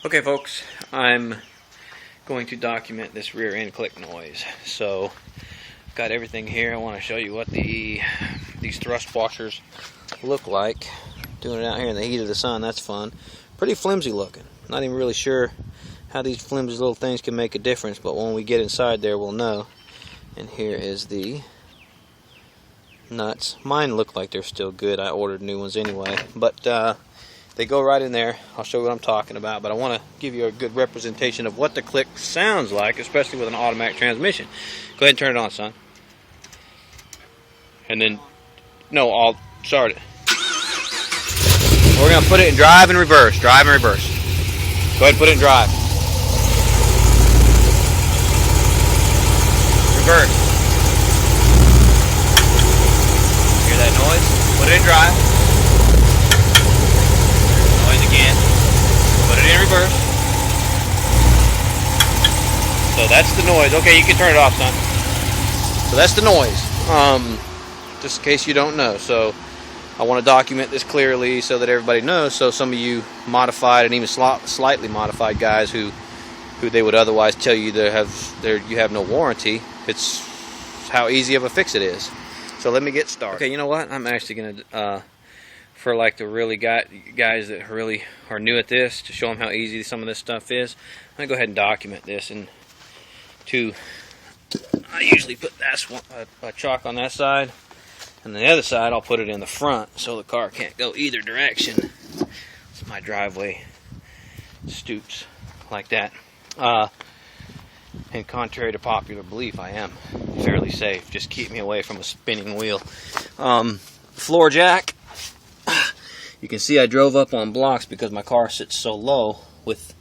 Okay folks, I'm going to document this rear end click noise. So I've got everything here. I want to show you what these thrust washers look like. Doing it out here in the heat of the sun, that's fun. Pretty flimsy looking. Not even really sure how these flimsy little things can make a difference, but when we get inside there we'll know. And here is the nuts. Mine look like they're still good. I ordered new ones anyway, but they go right in there. I'll show you what I'm talking about, but I want to give you a good representation of what the click sounds like, especially with an automatic transmission. Go ahead and turn it on, son. And then, no, I'll start it. We're going to put it in drive and reverse. Drive and reverse. Go ahead and put it in drive. Reverse. Hear that noise? Put it in drive. Again, put it in reverse. So that's the noise. Okay, you can turn it off, son. So that's the noise. Just in case you don't know. So I want to document this clearly so that everybody knows. So some of you modified and even slightly modified guys who they would otherwise tell you you have no warranty. It's how easy of a fix it is. So let me get started. Okay, you know what? I'm actually gonna for like the really guys that really are new at this, to show them how easy some of this stuff is. I'm going to go ahead and document this. And I usually put a chalk on that side, and the other side I'll put it in the front so the car can't go either direction. So my driveway stoops like that. And contrary to popular belief, I am fairly safe. Just keep me away from a spinning wheel. Floor jack. You can see I drove up on blocks because my car sits so low with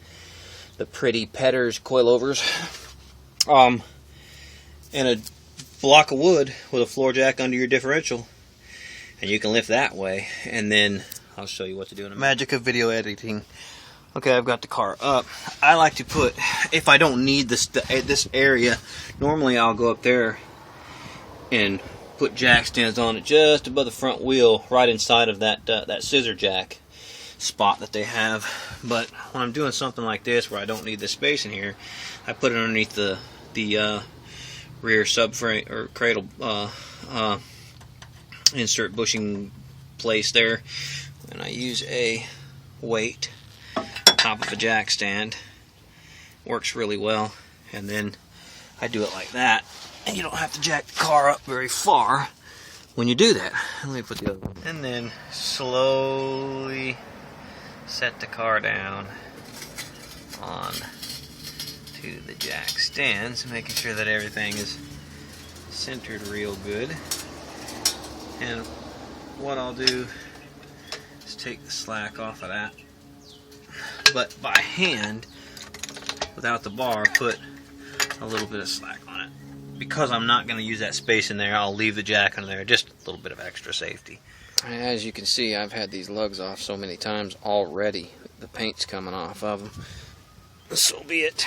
the pretty Petters coilovers. And a block of wood with a floor jack under your differential. And you can lift that way. And then I'll show you what to do in a minute. Magic of video editing. Okay, I've got the car up. I like to put, if I don't need this area, normally I'll go up there and put jack stands on it just above the front wheel, right inside of that scissor jack spot that they have. But when I'm doing something like this where I don't need the space in here, I put it underneath the rear subframe or cradle insert bushing place there, and I use a weight top of a jack stand. Works really well. And then I do it like that. And you don't have to jack the car up very far when you do that. Let me put the other one. And then slowly set the car down on to the jack stands, making sure that everything is centered real good. And what I'll do is take the slack off of that, but by hand, without the bar, put a little bit of slack on it. Because I'm not going to use that space in there, I'll leave the jack in there, just a little bit of extra safety. As you can see, I've had these lugs off so many times already. The paint's coming off of them. So be it.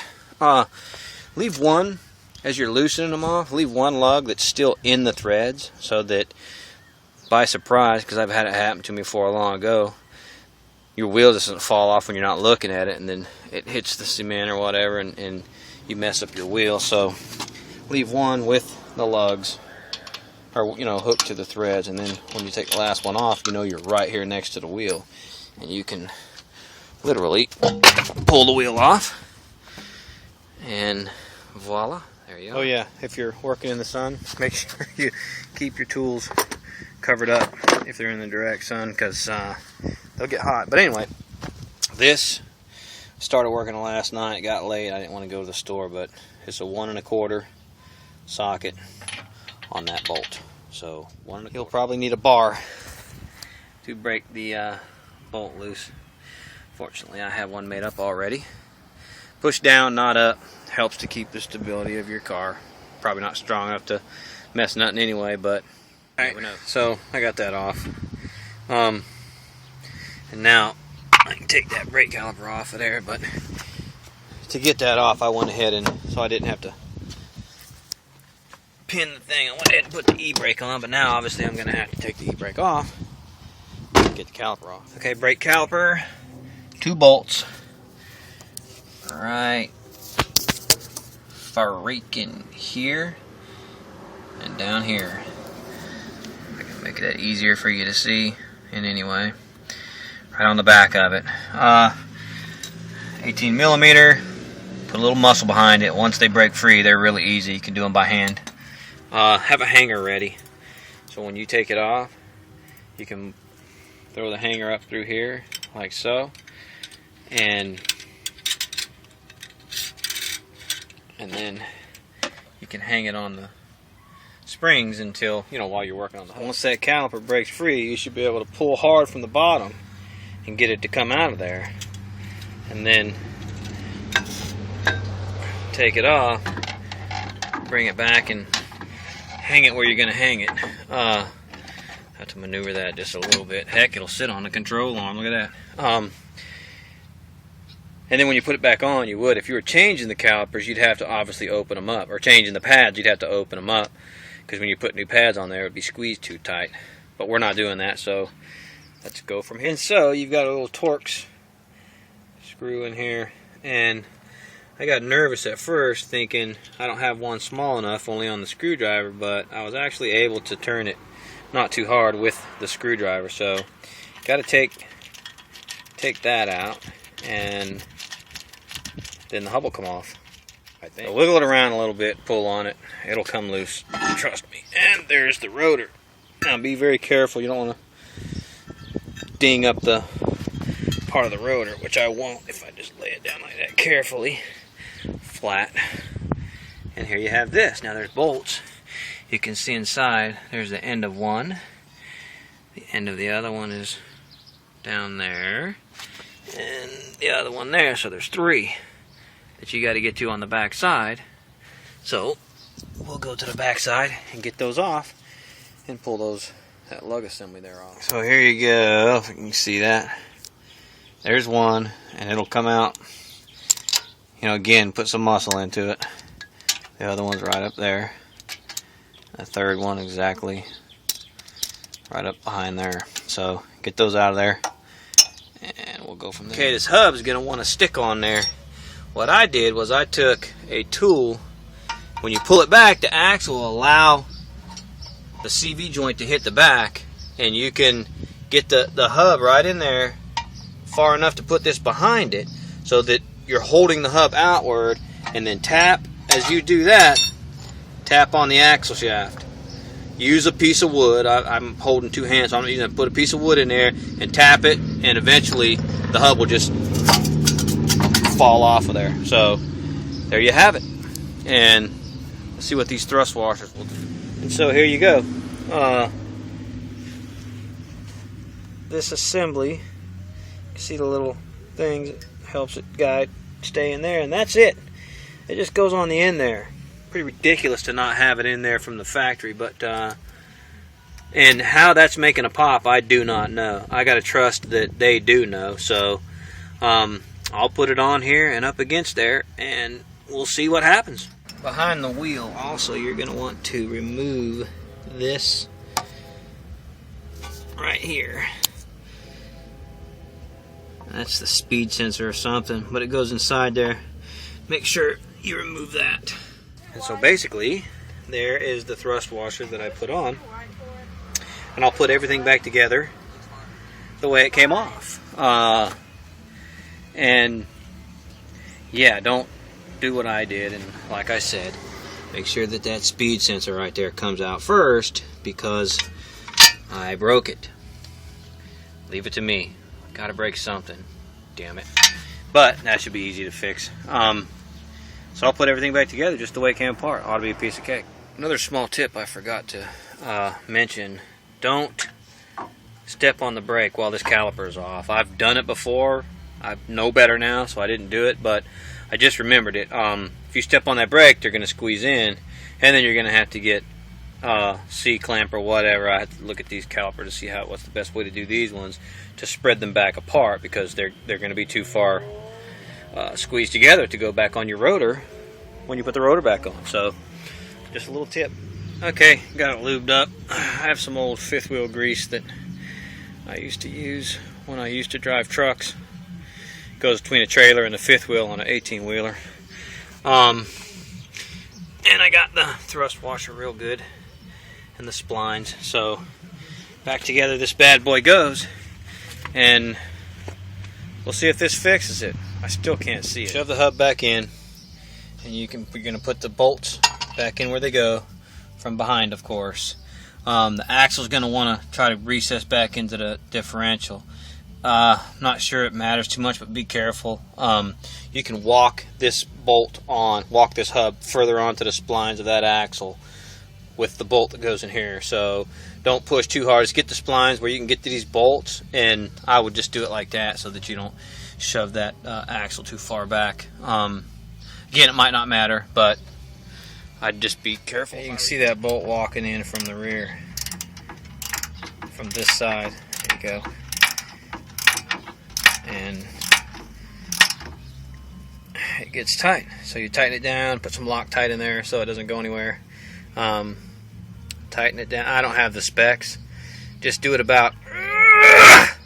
Leave one, as you're loosening them off, leave one lug that's still in the threads, so that by surprise, because I've had it happen to me before long ago, your wheel doesn't fall off when you're not looking at it, and then it hits the cement or whatever, and you mess up your wheel. So leave one with the lugs, or hooked to the threads, and then when you take the last one off, you're right here next to the wheel, and you can literally pull the wheel off, and voila, there you go. Oh yeah, if you're working in the sun, make sure you keep your tools covered up if they're in the direct sun, because they'll get hot. But anyway, this started working last night. It got late. I didn't want to go to the store, but it's a 1 1/4 socket on that bolt. So you'll probably need a bar to break the bolt loose. Fortunately, I have one made up already. Push down, not up, helps to keep the stability of your car. Probably not strong enough to mess nothing anyway, but alright, so I got that off. And now I can take that brake caliper off of there, but to get that off, I went ahead and, so I didn't have to pin the thing, I went ahead and put the e-brake on, but now obviously I'm going to have to take the e-brake off and get the caliper off. Okay, brake caliper, 2 bolts, right freaking here and down here. I can make it easier for you to see in any way. Right on the back of it. 18 millimeter. Put a little muscle behind it. Once they break free, they're really easy. You can do them by hand. Have a hanger ready. So when you take it off, you can throw the hanger up through here, like so. And then you can hang it on the springs until, you know, while you're working on the hose. Once that caliper breaks free, you should be able to pull hard from the bottom and get it to come out of there. And then take it off, bring it back and hang it where you're going to hang it. Have to maneuver that just a little bit. Heck, it'll sit on the control arm. Look at that. And then when you put it back on, you would. If you were changing the calipers, you'd have to obviously open them up. Or changing the pads, you'd have to open them up. Because when you put new pads on there, it would be squeezed too tight. But we're not doing that, so let's go from here. And so you've got a little Torx screw in here. And I got nervous at first thinking I don't have one small enough only on the screwdriver, but I was actually able to turn it not too hard with the screwdriver. So got to take that out, and then the hub will come off, I think. So wiggle it around a little bit, pull on it, it'll come loose, trust me. And there's the rotor. Now be very careful, you don't want to ding up the part of the rotor, which I won't if I just lay it down like that carefully, flat. And here you have this. Now there's bolts. You can see inside, there's the end of one. The end of the other one is down there. And the other one there, so there's three that you got to get to on the back side. So we'll go to the back side and get those off and pull that lug assembly there off. So here you go, if you can see that. There's one, and it'll come out. You know, again, put some muscle into it. The other one's right up there. The third one exactly right up behind there. So get those out of there, and we'll go from there. Okay, this hub's gonna want to stick on there. What I did was I took a tool. When you pull it back, the axle will allow the CV joint to hit the back, and you can get the hub right in there far enough to put this behind it so that you're holding the hub outward, and then tap. As you do that, tap on the axle shaft. Use a piece of wood. I'm holding two hands, so I'm going to put a piece of wood in there and tap it, and eventually the hub will just fall off of there. So there you have it. And let's see what these thrust washers will do. And so here you go. This assembly, you can see the little things that helps it guide stay in there, and that's it. It just goes on the end there. Pretty ridiculous to not have it in there from the factory, but and how that's making a pop, I do not know. I gotta trust that they do know. So I'll put it on here and up against there, and we'll see what happens. Behind the wheel, also, you're gonna want to remove this right here. That's the speed sensor or something, but it goes inside there. Make sure you remove that. And so basically, there is the thrust washer that I put on. And I'll put everything back together the way it came off. And yeah, don't do what I did. And like I said, make sure that that speed sensor right there comes out first, because I broke it. Leave it to me. Gotta break something. Damn it. But that should be easy to fix. So I'll put everything back together just the way it came apart. Ought to be a piece of cake. Another small tip I forgot to mention. Don't step on the brake while this caliper is off. I've done it before. I know better now, so I didn't do it, but I just remembered it. If you step on that brake, they're going to squeeze in, and then you're going to have to get C-clamp or whatever. I have to look at these calipers to see what's the best way to do these ones to spread them back apart, because they're going to be too far squeezed together to go back on your rotor when you put the rotor back on. So just a little tip. Okay, got it lubed up. I have some old fifth wheel grease that I used to use when I used to drive trucks. Goes between a trailer and a fifth wheel on an 18-wheeler. And I got the thrust washer real good and the splines. So back together this bad boy goes, and we'll see if this fixes it. I still can't see it. Shove the hub back in, and you're going to put the bolts back in where they go from behind, of course. The axle's going to want to try to recess back into the differential. Not sure it matters too much, but be careful. You can walk this bolt on, walk this hub further onto the splines of that axle with the bolt that goes in here. So don't push too hard. Just get the splines where you can get to these bolts, and I would just do it like that so that you don't shove that axle too far back. Again, it might not matter, but I'd just be careful. You can see that bolt walking in from the rear, from this side. There you go. And it gets tight, so you tighten it down, put some Loctite in there so it doesn't go anywhere. Tighten it down. I don't have the specs, just do it about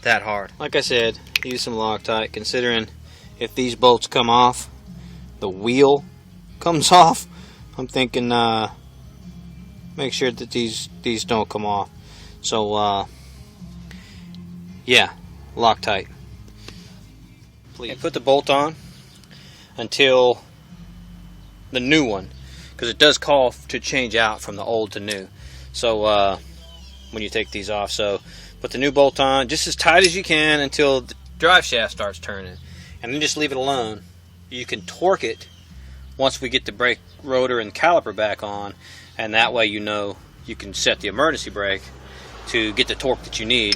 that hard. Like I said, use some Loctite, considering if these bolts come off, the wheel comes off. I'm thinking make sure that these don't come off. So yeah, Loctite. Please. And put the bolt on until the new one, because it does call to change out from the old to new. So when you take these off, so put the new bolt on just as tight as you can until the drive shaft starts turning, and then just leave it alone. You can torque it once we get the brake rotor and caliper back on, and that way you know you can set the emergency brake to get the torque that you need,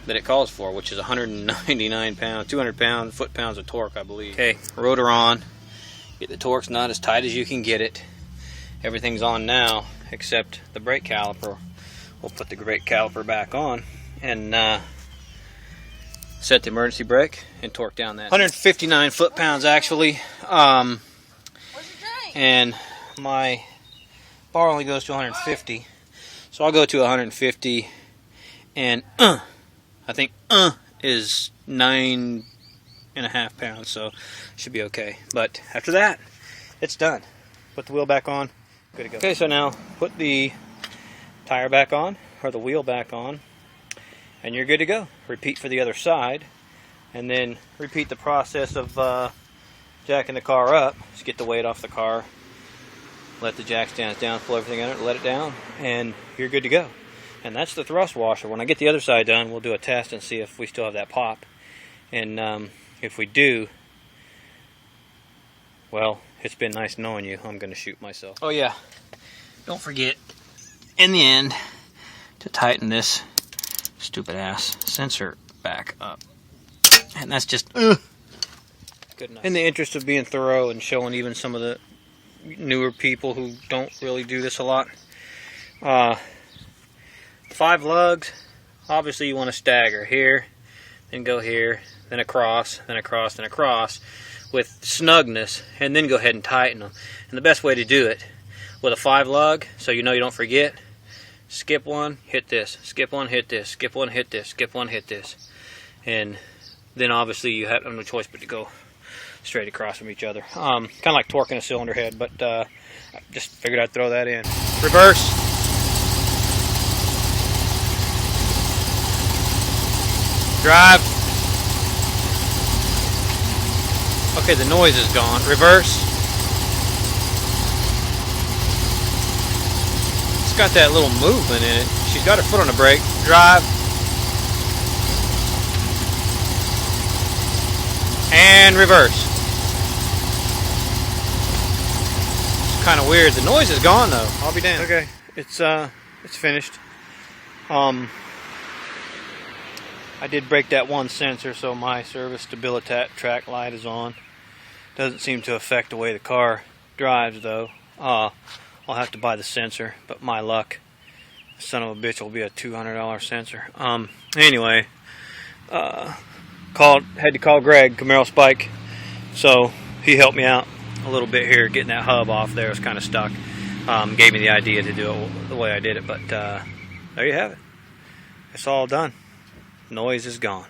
that it calls for, which is 199 pounds, 200 foot-pounds of torque, I believe. Okay, rotor on. Get the torque's not as tight as you can get it. Everything's on now except the brake caliper. We'll put the brake caliper back on and set the emergency brake and torque down that. 159 foot-pounds actually. And my bar only goes to 150, so I'll go to 150, and I think is 9.5 pounds, so should be okay. But after that, it's done. Put the wheel back on, good to go. Okay, so now put the tire back on, or the wheel back on, and you're good to go. Repeat for the other side, and then repeat the process of jacking the car up. Just get the weight off the car, let the jack stands down, pull everything in it, let it down, and you're good to go. And that's the thrust washer. When I get the other side done, we'll do a test and see if we still have that pop. And if we do, well, it's been nice knowing you. I'm going to shoot myself. Oh yeah, don't forget, in the end, to tighten this stupid ass sensor back up. And that's just good enough. In the interest of being thorough and showing even some of the newer people who don't really do this a lot, 5 lugs, obviously you want to stagger here, then go here, then across, then across, then across, with snugness, and then go ahead and tighten them. And the best way to do it with a 5 lug, so you know you don't forget, skip one, hit this, skip one, hit this, skip one, hit this, skip one, hit this. And then obviously you have no choice but to go straight across from each other. Kind of like torquing a cylinder head, but I just figured I'd throw that in. Reverse. Drive. Okay, the noise is gone. Reverse. It's got that little movement in it. She's got her foot on the brake. Drive. And reverse. It's kind of weird. The noise is gone though. I'll be damned. Okay, it's finished. I did break that one sensor, so my service stabilitat track light is on. Doesn't seem to affect the way the car drives though. I'll have to buy the sensor, but my luck, son of a bitch will be a $200 sensor. Anyway, had to call Greg, Camaro Spike, so he helped me out a little bit here, getting that hub off there. It was kind of stuck. Gave me the idea to do it the way I did it, but there you have it. It's all done. Noise is gone.